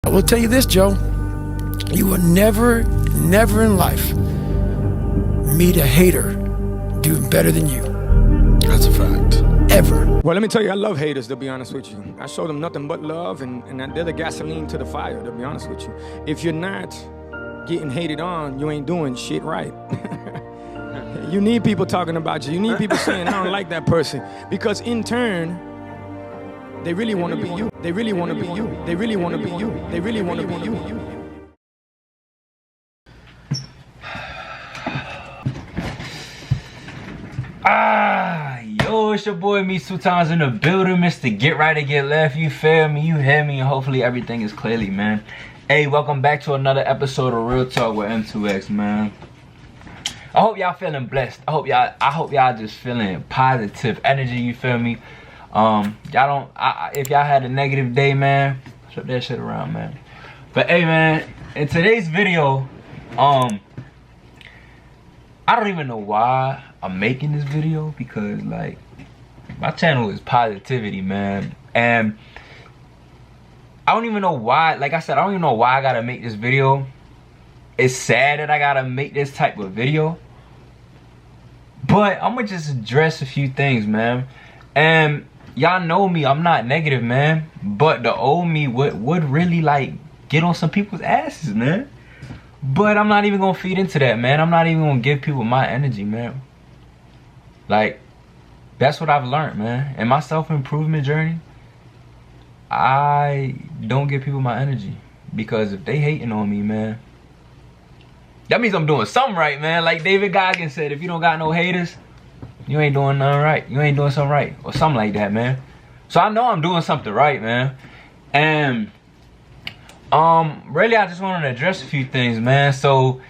I will tell you this, Joe. You will never in life meet a hater doing better than you. That's a fact. Ever. Well, let me tell you, I love haters, to be honest with you. I show them nothing but love, and they're the gasoline to the fire, to be honest with you. If you're not getting hated on, you ain't doing shit right. You need people talking about you. You need people saying, I don't like that person. Because in turn, they really want to be you. They really want to be you. They really want to be you. They really want to be you. Yo, it's your boy Me 2 Times in the building, Mr. Get Right or Get Left. You feel me? You hear me? And hopefully everything is clearly, man. Hey, welcome back to another episode of Real Talk with M2X, man. I hope y'all feeling blessed. I hope y'all just feeling positive energy. You feel me? If y'all had a negative day, man, flip that shit around, man. But hey, man, in today's video, I don't even know why I'm making this video, because like my channel is positivity, man, and I don't even know why. Like I said, I don't even know why I gotta make this video. It's sad that I gotta make this type of video, but I'm gonna just address a few things, man. And y'all know me, I'm not negative, man, but the old me would really like get on some people's asses, man. But I'm not even gonna feed into that, man. I'm not even gonna give people my energy, man. Like, that's what I've learned, man. In my self-improvement journey, I don't give people my energy. Because if they hating on me, man, that means I'm doing something right, man. Like David Goggins said, if you don't got no haters, you ain't doing nothing right. You ain't doing something right. Or something like that, man. So I know I'm doing something right, man. And really, I just wanted to address a few things, man. So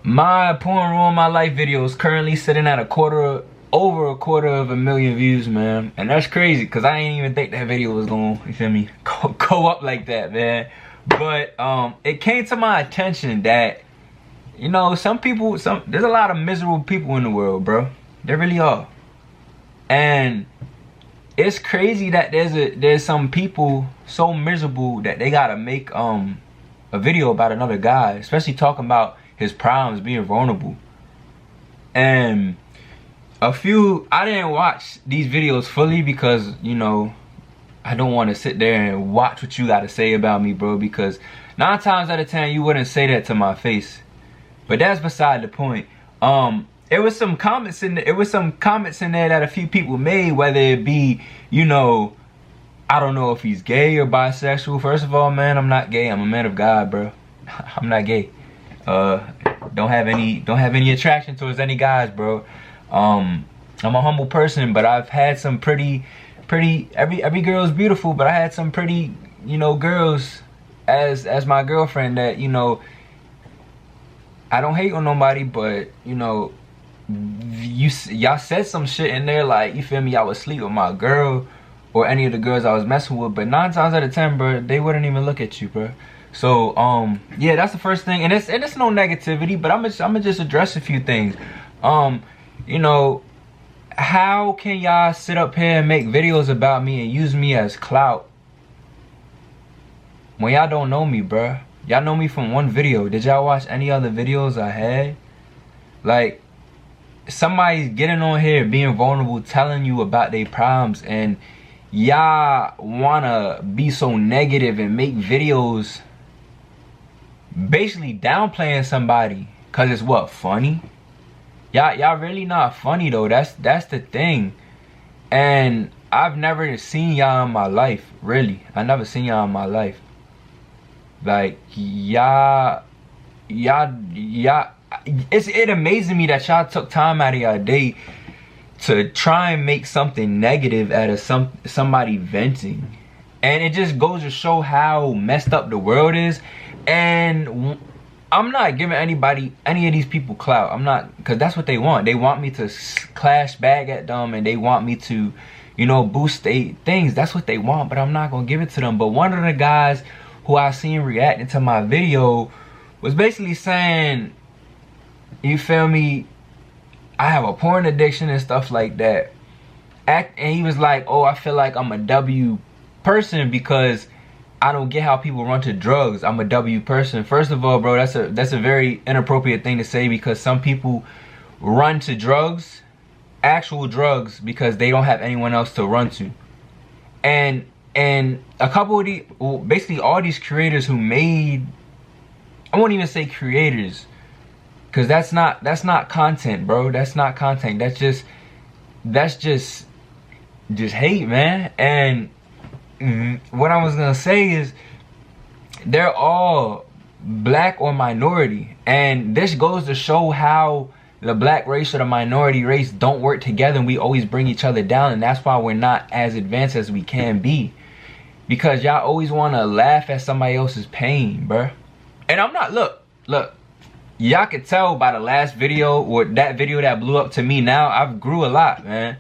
my Porn Ruin My Life video is currently sitting at over a quarter of a million views, man. And that's crazy, because I didn't even think that video was gonna, you feel me, go up like that, man. But it came to my attention that, you know, there's a lot of miserable people in the world, bro. There really are. And it's crazy that there's some people so miserable that they gotta make a video about another guy, especially talking about his problems, being vulnerable. And I didn't watch these videos fully because, you know, I don't want to sit there and watch what you gotta say about me, bro, because 9 times out of 10 you wouldn't say that to my face. But that's beside the point. There was some comments in there. That a few people made, whether it be, you know, I don't know if he's gay or bisexual. First of all, man, I'm not gay. I'm a man of God, bro. I'm not gay. Don't have any attraction towards any guys, bro. I'm a humble person, but I've had some pretty every girl is beautiful, but I had some pretty, you know, girls as my girlfriend that, you know, I don't hate on nobody, but, you know, y'all said some shit in there, like, you feel me, I would sleep with my girl or any of the girls I was messing with, but 9 times out of 10, bro, they wouldn't even look at you, bro. So yeah, that's the first thing, and it's no negativity, but I'm gonna just address a few things. You know, how can y'all sit up here and make videos about me and use me as clout when y'all don't know me, bro? Y'all know me from one video. Did y'all watch any other videos I had? Like, somebody's getting on here being vulnerable, telling you about their problems, and y'all wanna be so negative and make videos basically downplaying somebody cause it's what, funny? Y'all really not funny though. That's the thing. And I've never seen y'all in my life, really. I never seen y'all in my life. Like, y'all it amazes me that y'all took time out of your day to try and make something negative out of somebody venting. And it just goes to show how messed up the world is. And I'm not giving any of these people clout. I'm not, because that's what they want. They want me to clash back at them, and they want me to, you know, boost their things. That's what they want, but I'm not gonna give it to them. But one of the guys who I seen reacting to my video was basically saying, you feel me, I have a porn addiction and stuff like that. And he was like, oh, I feel like I'm a W person because I don't get how people run to drugs. I'm a W person. First of all, bro, that's a very inappropriate thing to say, because some people run to drugs, actual drugs, because they don't have anyone else to run to. And a couple of these, well, basically all these creators who made, I won't even say creators, because that's not content, bro. That's not content. That's just hate, man. And what I was gonna say is, they're all black or minority, and this goes to show how the black race or the minority race don't work together, and we always bring each other down. And that's why we're not as advanced as we can be, because y'all always want to laugh at somebody else's pain, bruh. And I'm not, look, y'all could tell by the last video, or that video that blew up to me now, I've grew a lot, man.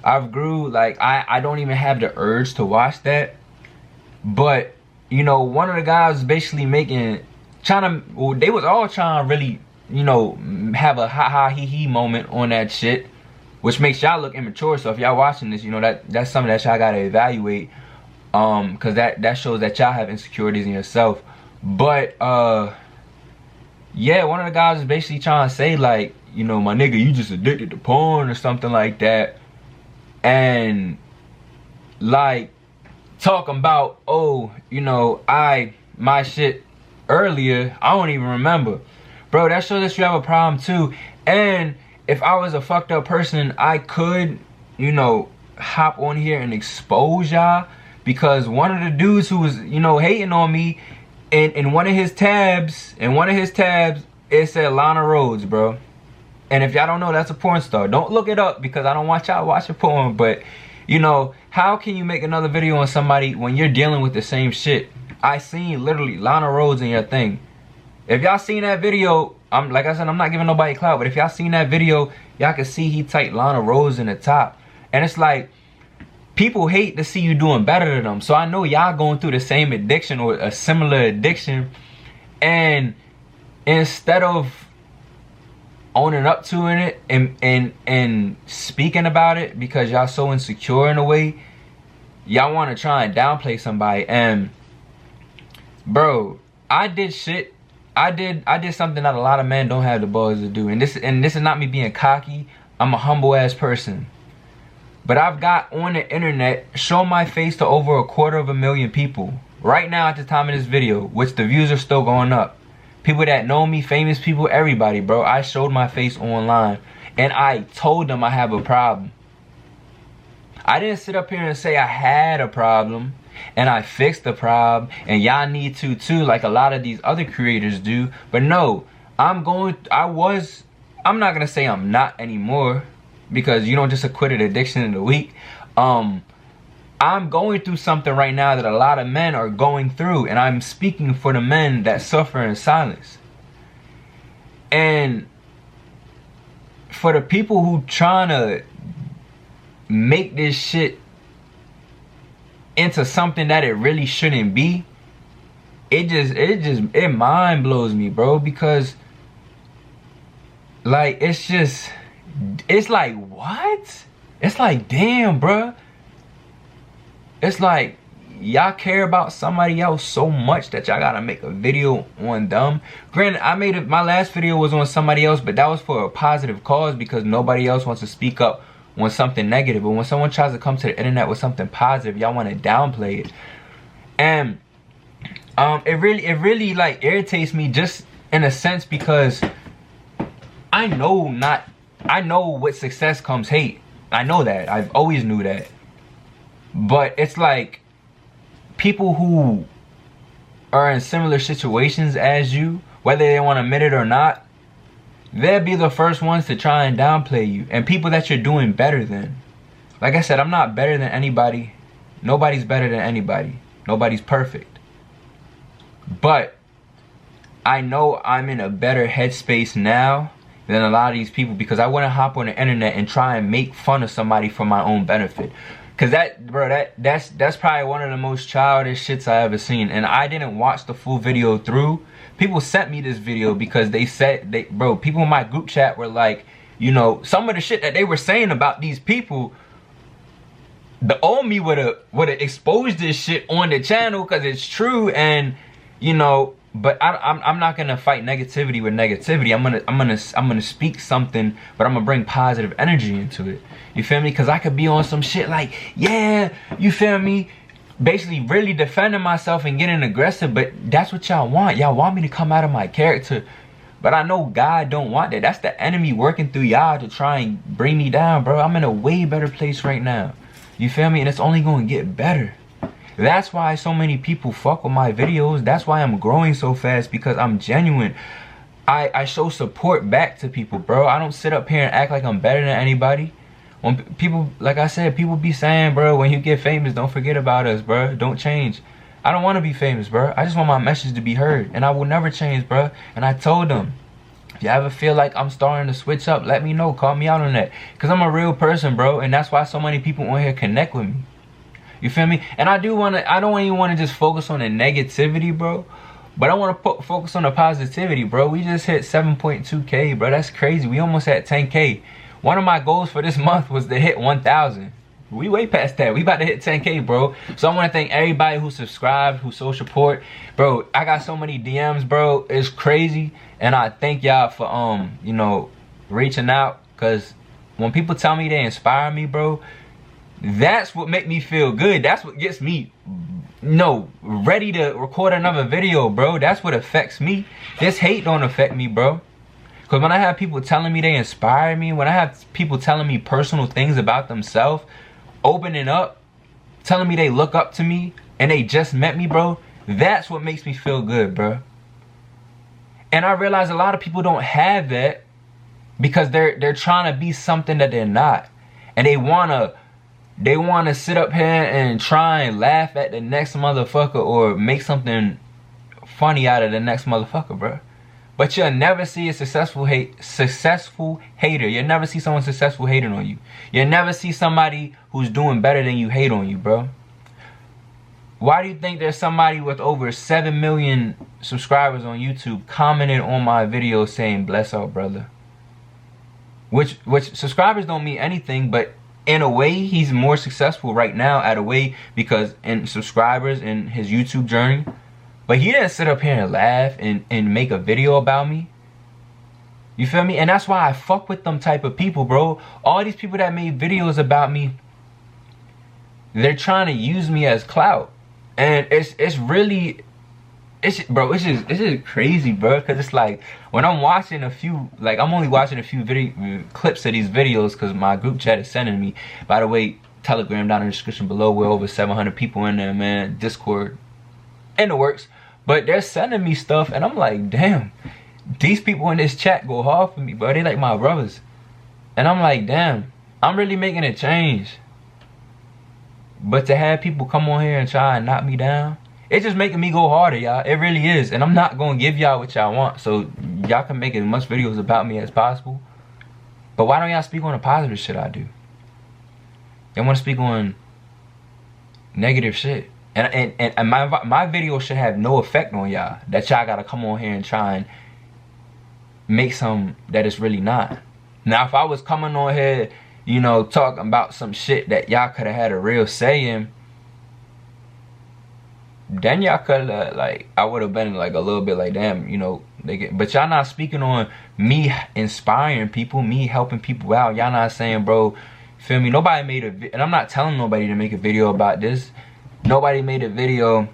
I've grew, like, I don't even have the urge to watch that. But, you know, one of the guys was basically they was all trying to really, you know, have a ha-ha he-he moment on that shit, which makes y'all look immature. So if y'all watching this, you know, that's something that y'all gotta evaluate, because that shows that y'all have insecurities in yourself. But yeah, one of the guys was basically trying to say, like, you know, my nigga, you just addicted to porn or something like that. And like talking about, oh, you know, my shit earlier, I don't even remember. Bro, that shows that you have a problem too. And if I was a fucked up person, I could, you know, hop on here and expose y'all, because one of the dudes who was, you know, hating on me, in one of his tabs, it said Lana Rhoades, bro. And if y'all don't know, that's a porn star. Don't look it up, because I don't want y'all watching porn. But, you know, how can you make another video on somebody when you're dealing with the same shit? I seen literally Lana Rhoades in your thing. If y'all seen that video, like I said, I'm not giving nobody clout, but if y'all seen that video, y'all can see he typed Lana Rhoades in the top. And it's like, people hate to see you doing better than them. So I know y'all going through the same addiction or a similar addiction. And instead of owning up to it and speaking about it, because y'all so insecure in a way, y'all want to try and downplay somebody. And bro, I did shit. I did something that a lot of men don't have the balls to do. And this is not me being cocky. I'm a humble ass person. But I've got on the internet, shown my face to over 250,000 people. Right now at the time of this video, which the views are still going up. People that know me, famous people, everybody, bro. I showed my face online. And I told them I have a problem. I didn't sit up here and say I had a problem and I fixed the problem and y'all need to too, like a lot of these other creators do. But no, I'm not gonna say I'm not anymore, because you don't just quit an addiction in a week. I'm going through something right now that a lot of men are going through, and I'm speaking for the men that suffer in silence. And for the people who trying to make this shit into something that it really shouldn't be, it mind blows me, bro, because like it's like, what? It's like, damn, bro. It's like, y'all care about somebody else so much that y'all gotta make a video on them. Granted, my last video was on somebody else, but that was for a positive cause, because nobody else wants to speak up on something negative. But when someone tries to come to the internet with something positive, y'all want to downplay it. And it really like irritates me, just in a sense, because I know with success comes hate. I know that. I've always knew that. But it's like, people who are in similar situations as you, whether they want to admit it or not, they'll be the first ones to try and downplay you. And people that you're doing better than. Like I said, I'm not better than anybody. Nobody's better than anybody. Nobody's perfect. But I know I'm in a better headspace now than a lot of these people, because I wouldn't hop on the internet and try and make fun of somebody for my own benefit. Cause that's probably one of the most childish shits I ever seen. And I didn't watch the full video through. People sent me this video because they said, people in my group chat were like, you know, some of the shit that they were saying about these people the old me would have exposed this shit on the channel because it's true, and you know. But I'm not gonna fight negativity with negativity. I'm gonna speak something, but I'm gonna bring positive energy into it. You feel me? Because I could be on some shit like, yeah, you feel me? Basically really defending myself and getting aggressive, but that's what y'all want. Y'all want me to come out of my character. But I know God don't want that. That's the enemy working through y'all to try and bring me down, bro. I'm in a way better place right now. You feel me? And it's only gonna get better. That's why so many people fuck with my videos. That's why I'm growing so fast, because I'm genuine. I show support back to people, bro. I don't sit up here and act like I'm better than anybody. When people, like I said, people be saying, bro, when you get famous, don't forget about us, bro. Don't change. I don't want to be famous, bro. I just want my message to be heard, and I will never change, bro. And I told them, if you ever feel like I'm starting to switch up, let me know. Call me out on that, because I'm a real person, bro. And that's why so many people on here connect with me. You feel me? And I don't even want to just focus on the negativity, bro. But I want to focus on the positivity, bro. We just hit 7.2K, bro. That's crazy. We almost at 10K. One of my goals for this month was to hit 1,000. We way past that. We about to hit 10K, bro. So I want to thank everybody who subscribed, who showed support. Bro, I got so many DMs, bro. It's crazy. And I thank y'all for, you know, reaching out. Because when people tell me they inspire me, bro, that's what make me feel good. That's what gets me, ready to record another video, bro. That's what affects me. This hate don't affect me, bro. Because when I have people telling me they inspire me, when I have people telling me personal things about themselves, opening up, telling me they look up to me, and they just met me, bro, that's what makes me feel good, bro. And I realize a lot of people don't have that because they're trying to be something that they're not. And they wanna sit up here and try and laugh at the next motherfucker or make something funny out of the next motherfucker, bro. But you'll never see a successful hater. You'll never see someone successful hating on you. You'll never see somebody who's doing better than you hate on you, bro. Why do you think there's somebody with over 7 million subscribers on YouTube commented on my video saying, bless out, brother? Which subscribers don't mean anything, but in a way, he's more successful right now at a way because in subscribers in his YouTube journey. But he didn't sit up here and laugh and make a video about me. You feel me? And that's why I fuck with them type of people, bro. All these people that made videos about me, they're trying to use me as clout. And it's just crazy, bro. Because it's like, when I'm watching I'm only watching a few clips of these videos because my group chat is sending me. By the way, Telegram down in the description below. We're over 700 people in there, man. Discord in the works. But they're sending me stuff, and I'm like, damn. These people in this chat go hard for me, bro. They like my brothers. And I'm like, damn. I'm really making a change. But to have people come on here and try and knock me down, it's just making me go harder, y'all. It really is. And I'm not going to give y'all what y'all want. So y'all can make as much videos about me as possible. But why don't y'all speak on the positive shit I do? Y'all want to speak on negative shit. And my video should have no effect on y'all. That y'all got to come on here and try and make some that it's really not. Now, if I was coming on here, you know, talking about some shit that y'all could have had a real say in, then y'all could have, like, I would have been like a little bit like, damn, you know, but y'all not speaking on me inspiring people, me helping people out. Y'all not saying, bro, feel me? Nobody made and I'm not telling nobody to make a video about this. Nobody made a video,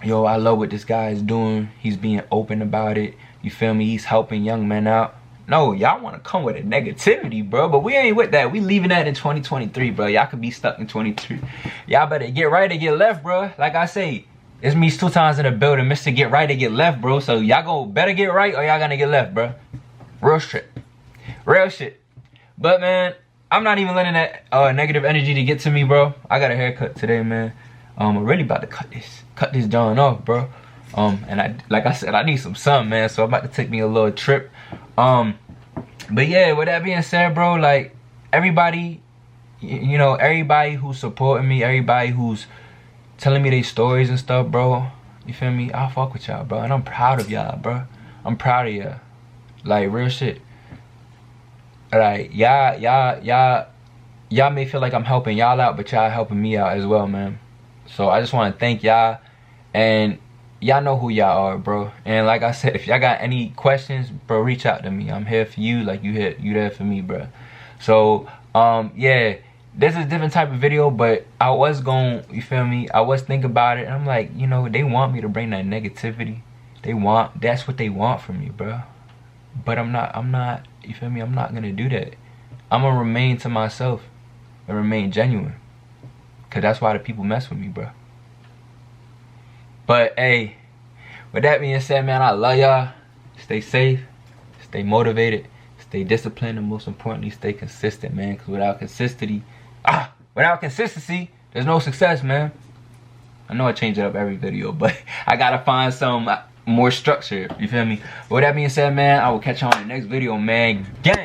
yo, I love what this guy is doing. He's being open about it. You feel me? He's helping young men out. No, y'all want to come with a negativity, bro. But we ain't with that. We leaving that in 2023, bro. Y'all could be stuck in 23. Y'all better get right or get left, bro. Like I say, it's me 2 times in the building. Mr. Get right or get left, bro. So y'all better get right or y'all gonna get left, bro. Real shit. Real shit. But, man, I'm not even letting that negative energy to get to me, bro. I got a haircut today, man. I'm really about to cut this John off, bro. And like I said, I need some sun, man. So I'm about to take me a little trip. But yeah, with that being said, bro, like, everybody, you know, everybody who's supporting me, everybody who's telling me their stories and stuff, bro, you feel me? I fuck with y'all, bro. And I'm proud of y'all, bro. I'm proud of y'all. Like, real shit. Like, y'all y'all may feel like I'm helping y'all out, but y'all helping me out as well, man. So I just want to thank y'all, and y'all know who y'all are, bro. And like I said, if y'all got any questions, bro, reach out to me. I'm here for you like you there for me, bro. So yeah, this is a different type of video, but I was going, you feel me, I was thinking about it, and I'm like, you know, they want me to bring that negativity. That's what they want from me, bro. But I'm not, you feel me, I'm not gonna do that. I'm gonna remain to myself and remain genuine, cause that's why the people mess with me, bro. But hey, with that being said, man, I love y'all. Stay safe, stay motivated, stay disciplined, and most importantly, stay consistent, man. Cause without consistency, there's no success, man. I know I change it up every video, but I gotta find some more structure. You feel me? With that being said, man, I will catch you on the next video, man. Gang.